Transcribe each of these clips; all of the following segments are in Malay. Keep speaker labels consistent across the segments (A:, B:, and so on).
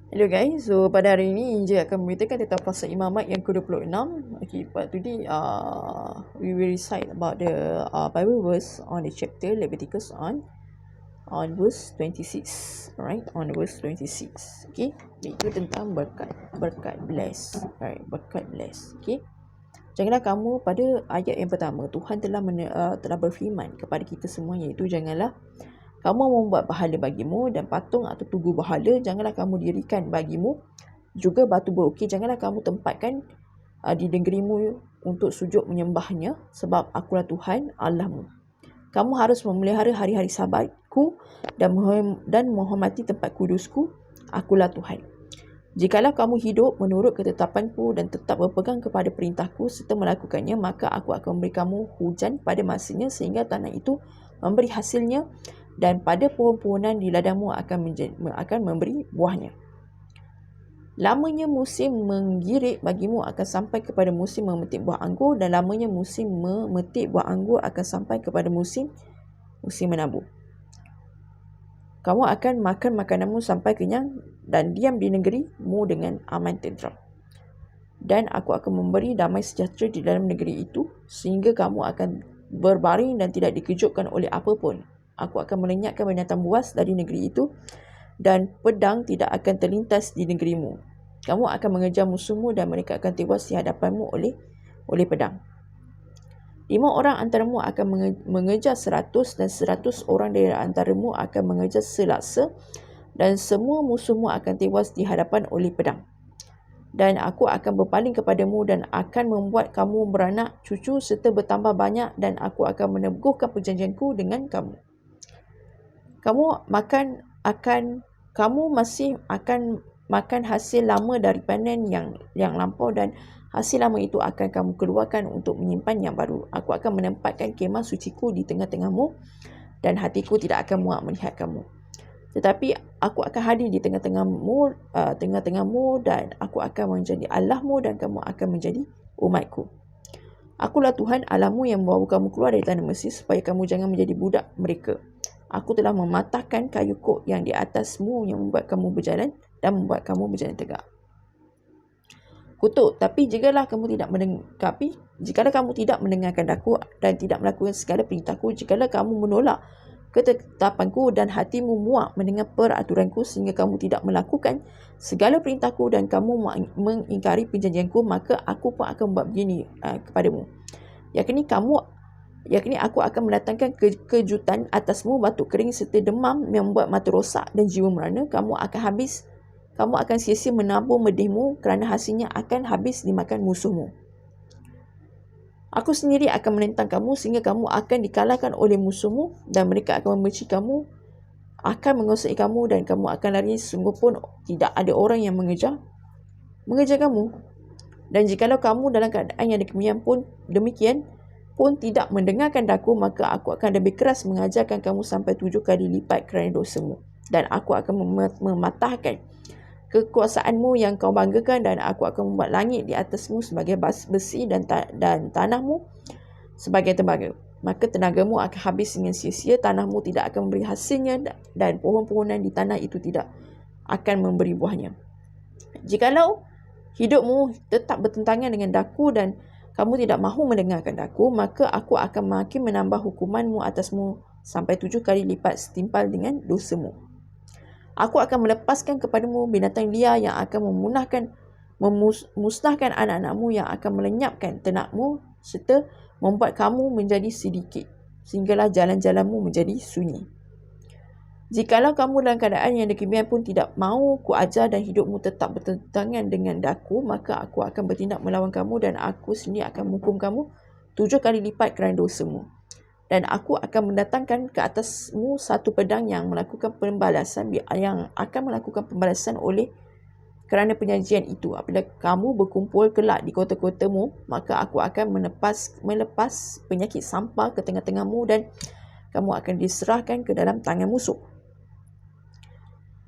A: Hello guys, so pada hari ini Injil akan memberitakan tentang pasal Imamat yang ke-26. Okay, but today we will recite about the Bible verse on the chapter Leviticus on verse 26. Alright, on verse 26. Okay, itu tentang berkat bless. Alright, berkat bless. Okay. Janganlah kamu pada ayat yang pertama, Tuhan telah berfirman kepada kita semua, iaitu janganlah kamu membuat berhala bagimu dan patung atau tugu berhala janganlah kamu dirikan bagimu. Juga batu berukir janganlah kamu tempatkan di negerimu untuk sujud menyembahnya, sebab akulah Tuhan Allahmu. Kamu harus memelihara hari-hari sabatku dan menghormati tempat kudusku. Akulah Tuhan. Jikalau kamu hidup menurut ketetapanku dan tetap berpegang kepada perintahku serta melakukannya, maka aku akan memberi kamu hujan pada masanya sehingga tanah itu memberi hasilnya, dan pada pohon-pohonan di ladangmu akan memberi buahnya. Lamanya musim menggirik bagimu akan sampai kepada musim memetik buah anggur, dan lamanya musim memetik buah anggur akan sampai kepada musim menabur. Kamu akan makan makananmu sampai kenyang dan diam di negerimu dengan aman tenteram. Dan aku akan memberi damai sejahtera di dalam negeri itu, sehingga kamu akan berbaring dan tidak dikejutkan oleh apapun. Aku akan melenyapkan binatang buas dari negeri itu, dan pedang tidak akan terlintas di negerimu. Kamu akan mengejar musuhmu dan mereka akan tewas di hadapanmu oleh pedang. 5 orang antaramu akan mengejar 100 dan 100 orang dari antaramu akan mengejar selaksa, dan semua musuhmu akan tewas di hadapan oleh pedang. Dan aku akan berpaling kepadamu dan akan membuat kamu beranak cucu serta bertambah banyak, dan aku akan meneguhkan perjanjianku dengan kamu. Kamu masih akan makan hasil lama dari panen yang lampau, dan hasil lama itu akan kamu keluarkan untuk menyimpan yang baru. Aku akan menempatkan kemah suciku di tengah-tengahmu, dan hatiku tidak akan muak melihat kamu. Tetapi aku akan hadir di tengah-tengahmu, dan aku akan menjadi Allahmu dan kamu akan menjadi umatku. Akulah Tuhan Allahmu yang membawa kamu keluar dari tanah Mesir, supaya kamu jangan menjadi budak mereka. Aku telah mematahkan kayu kok yang di atasmu yang membuat kamu berjalan dan membuat kamu berjalan tegak. Kutuk, tapi jikalau kamu tidak mendengarkan aku dan tidak melakukan segala perintahku, jikalau kamu menolak ketetapanku dan hatimu muak mendengar peraturanku sehingga kamu tidak melakukan segala perintahku dan kamu mengingkari perjanjianku, maka aku pun akan buat begini kepadamu. Yakni aku akan mendatangkan kejutan atasmu, batuk kering serta demam yang membuat mata rosak dan jiwa merana. Kamu akan sia-sia menabur medihmu kerana hasilnya akan habis dimakan musuhmu. Aku sendiri akan menentang kamu sehingga kamu akan dikalahkan oleh musuhmu, dan mereka akan membenci kamu, akan menguasai kamu, dan kamu akan lari sungguh pun tidak ada orang yang mengejar kamu. Dan jikalau kamu dalam keadaan yang demikian pun tidak mendengarkan daku, maka aku akan lebih keras mengajarkan kamu sampai 7 kali lipat kerana dosamu. Dan aku akan mematahkan kekuasaanmu yang kau banggakan, dan aku akan membuat langit di atasmu sebagai besi dan tanahmu sebagai tembaga. Maka tenagamu akan habis dengan sia-sia, tanahmu tidak akan memberi hasilnya, dan pohon-pohonan di tanah itu tidak akan memberi buahnya. Jikalau hidupmu tetap bertentangan dengan daku dan kamu tidak mahu mendengarkan daku, maka aku akan makin menambah hukumanmu atasmu sampai 7 kali lipat setimpal dengan dosamu. Aku akan melepaskan kepadamu binatang liar yang akan memusnahkan anak-anakmu, yang akan melenyapkan ternakmu serta membuat kamu menjadi sedikit, sehinggalah jalan-jalanmu menjadi sunyi. Jikalau kamu dalam keadaan yang demikian pun tidak mahu kuajar dan hidupmu tetap bertentangan dengan daku, maka aku akan bertindak melawan kamu, dan aku sendiri akan menghukum kamu 7 kali lipat kerana dosamu. Dan aku akan mendatangkan ke atasmu satu pedang yang akan melakukan pembalasan oleh kerana penyajian itu. Apabila kamu berkumpul kelak di kota-kotamu, maka aku akan melepas penyakit sampar ke tengah-tengahmu, dan kamu akan diserahkan ke dalam tangan musuh.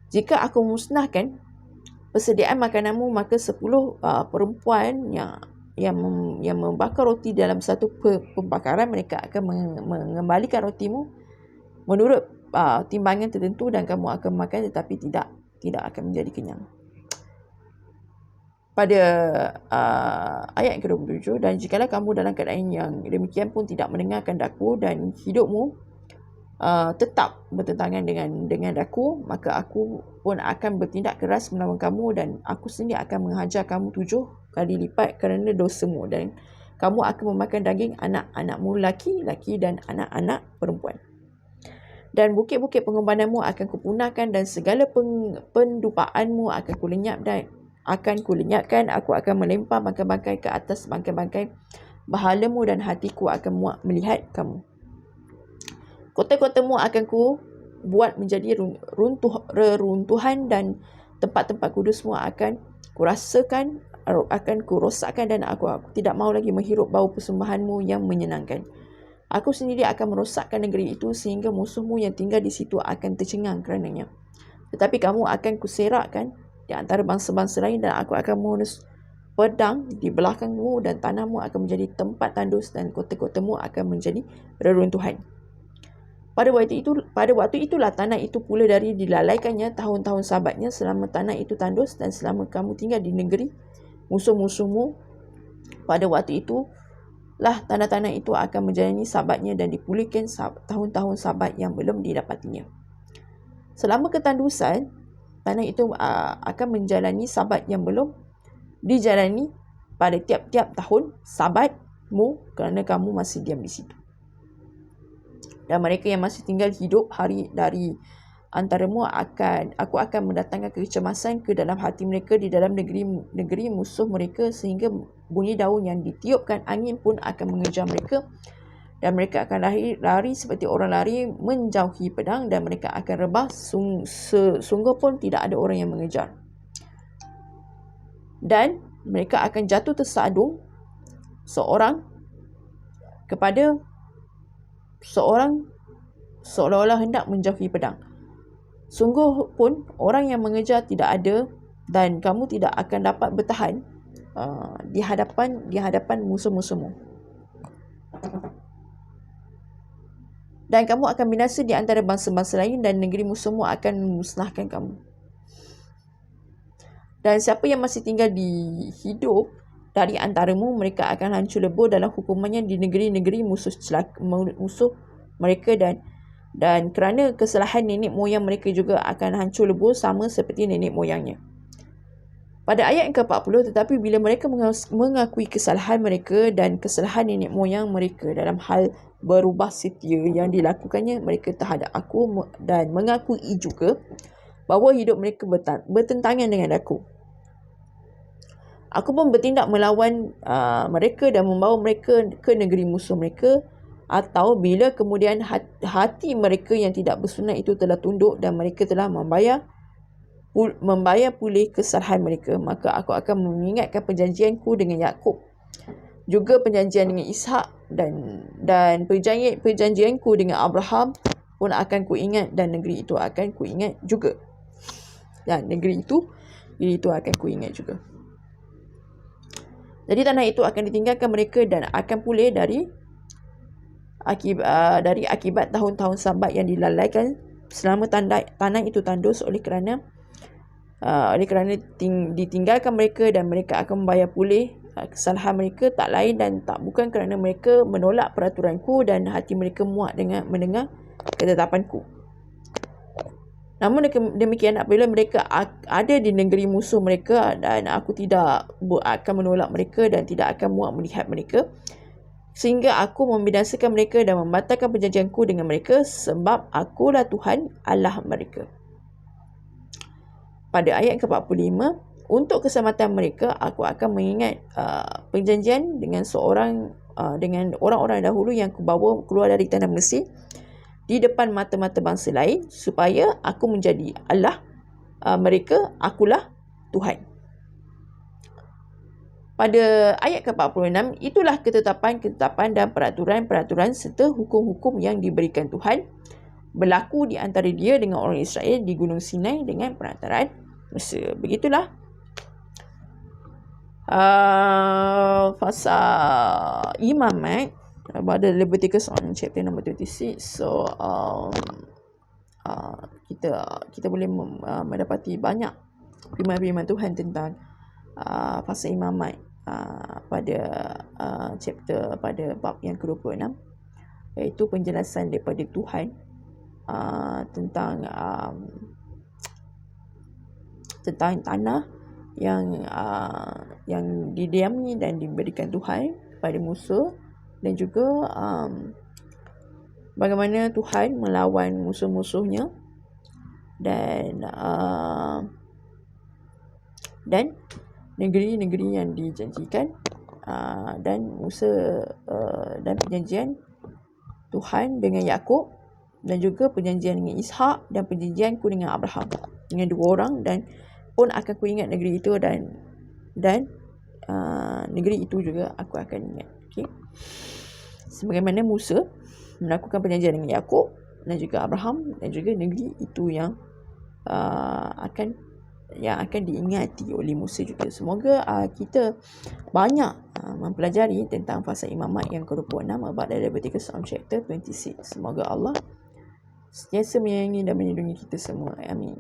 A: Jika aku musnahkan persediaan makananmu, maka 10 perempuan yang membakar roti dalam satu pembakaran, mereka akan mengembalikan rotimu menurut timbangan tertentu, dan kamu akan makan tetapi tidak akan menjadi kenyang. pada ayat ke-27, dan jikalau kamu dalam keadaan yang demikian pun tidak mendengarkan daku dan hidupmu tetap bertentangan dengan daku, maka aku pun akan bertindak keras melawan kamu dan aku sendiri akan menghajar kamu 7 kali lipat kerana dosamu, dan kamu akan memakan daging anak-anakmu laki-laki dan anak-anak perempuan. Dan bukit-bukit pengorbananmu akan kupunahkan dan segala pendupaanmu akan kulenyapkan. Aku akan melempar bangkai-bangkai ke atas bangkai-bangkai bahalamu dan hatiku akan muak melihat kamu. Kota-kotamu akan ku buat menjadi reruntuhan dan tempat-tempat kudusmu akan kurosakkan dan aku tidak mahu lagi menghirup bau persembahanmu yang menyenangkan. Aku sendiri akan merosakkan negeri itu sehingga musuhmu yang tinggal di situ akan tercengang kerananya. Tetapi kamu akan kuserakkan di antara bangsa-bangsa lain dan aku akan menghunus pedang di belakangmu dan tanahmu akan menjadi tempat tandus dan kota-kotamu akan menjadi reruntuhan. Pada waktu itulah tanah itu pula dari dilalaikannya tahun-tahun sabatnya selama tanah itu tandus dan selama kamu tinggal di negeri musuh-musuhmu. Pada waktu itulah tanah-tanah itu akan menjalani sabatnya dan dipulihkan tahun-tahun sabat yang belum didapatinya. Selama ketandusan, tanah itu akan menjalani sabat yang belum dijalani pada tiap-tiap tahun sabatmu kerana kamu masih diam di situ. Dan mereka yang masih tinggal hidup hari dari antaramu aku akan mendatangkan kecemasan ke dalam hati mereka di dalam negeri musuh mereka sehingga bunyi daun yang ditiupkan angin pun akan mengejar mereka dan mereka akan lari seperti orang lari menjauhi pedang dan mereka akan rebah sungguh pun tidak ada orang yang mengejar. Dan mereka akan jatuh tersadung seorang kepada seorang seolah-olah hendak menjauhi pedang. Sungguh pun orang yang mengejar tidak ada dan kamu tidak akan dapat bertahan di hadapan musuh-musuhmu. Dan kamu akan binasa di antara bangsa-bangsa lain dan negeri musuhmu akan memusnahkan kamu. Dan siapa yang masih tinggal hidup dari antaramu, mereka akan hancur lebur dalam hukumannya di negeri-negeri musuh mereka dan kerana kesalahan nenek moyang mereka juga akan hancur lebur sama seperti nenek moyangnya. Pada ayat yang ke-40, tetapi bila mereka mengakui kesalahan mereka dan kesalahan nenek moyang mereka dalam hal berubah setia yang dilakukannya mereka terhadap aku dan mengakui juga bahawa hidup mereka bertentangan dengan aku, aku pun bertindak melawan mereka dan membawa mereka ke negeri musuh mereka, atau bila kemudian hati mereka yang tidak bersunat itu telah tunduk dan mereka telah membayar pulih kesalahan mereka, maka aku akan mengingatkan perjanjianku dengan Yakub, juga perjanjian dengan Ishak dan perjanjianku dengan Abraham pun akan kuingat dan negeri itu akan kuingat juga. Dan negeri itu akan kuingat juga. Jadi tanah itu akan ditinggalkan mereka dan akan pulih dari akibat tahun-tahun sabat yang dilalaikan selama tanah itu tandus oleh kerana ditinggalkan mereka dan mereka akan membayar pulih kesalahan mereka tak lain dan tak bukan kerana mereka menolak peraturanku dan hati mereka muak dengan mendengar ketetapanku. Namun demikian apabila mereka ada di negeri musuh mereka dan aku tidak akan menolak mereka dan tidak akan muak melihat mereka sehingga aku membinasakan mereka dan membatalkan perjanjianku dengan mereka sebab akulah Tuhan Allah mereka. Pada ayat ke-45, untuk keselamatan mereka aku akan mengingat perjanjian dengan orang-orang dahulu yang kubawa keluar dari tanah Mesir di depan mata-mata bangsa lain supaya aku menjadi Allah mereka, akulah Tuhan. Pada ayat ke-46, itulah ketetapan-ketetapan dan peraturan-peraturan serta hukum-hukum yang diberikan Tuhan berlaku di antara dia dengan orang Israel di Gunung Sinai dengan perantaraan Musa. Begitulah pasal imamat pada Leviticus on chapter number 26. So kita boleh mendapati banyak firman-firman Tuhan tentang fasa imamat pada chapter pada bab yang ke-26, iaitu penjelasan daripada Tuhan tentang tanah yang didiami dan diberikan Tuhan pada Musa, dan juga bagaimana Tuhan melawan musuh-musuhnya dan negeri-negeri yang dijanjikan, dan Musa dan perjanjian Tuhan dengan Yakub, dan juga perjanjian dengan Ishak, dan perjanjianku dengan Abraham, dengan dua orang, dan pun akan ku ingat negeri itu, dan negeri itu juga aku akan ingat. Okay. Sebagaimana Musa melakukan perjanjian dengan Yakub dan juga Abraham, dan juga negeri itu yang akan diingati oleh Musa juga. Semoga kita banyak mempelajari tentang fasa imamat yang ke-26 about Leviticus on chapter 26. Semoga Allah sentiasa menyayangi dan melindungi kita semua. Amin.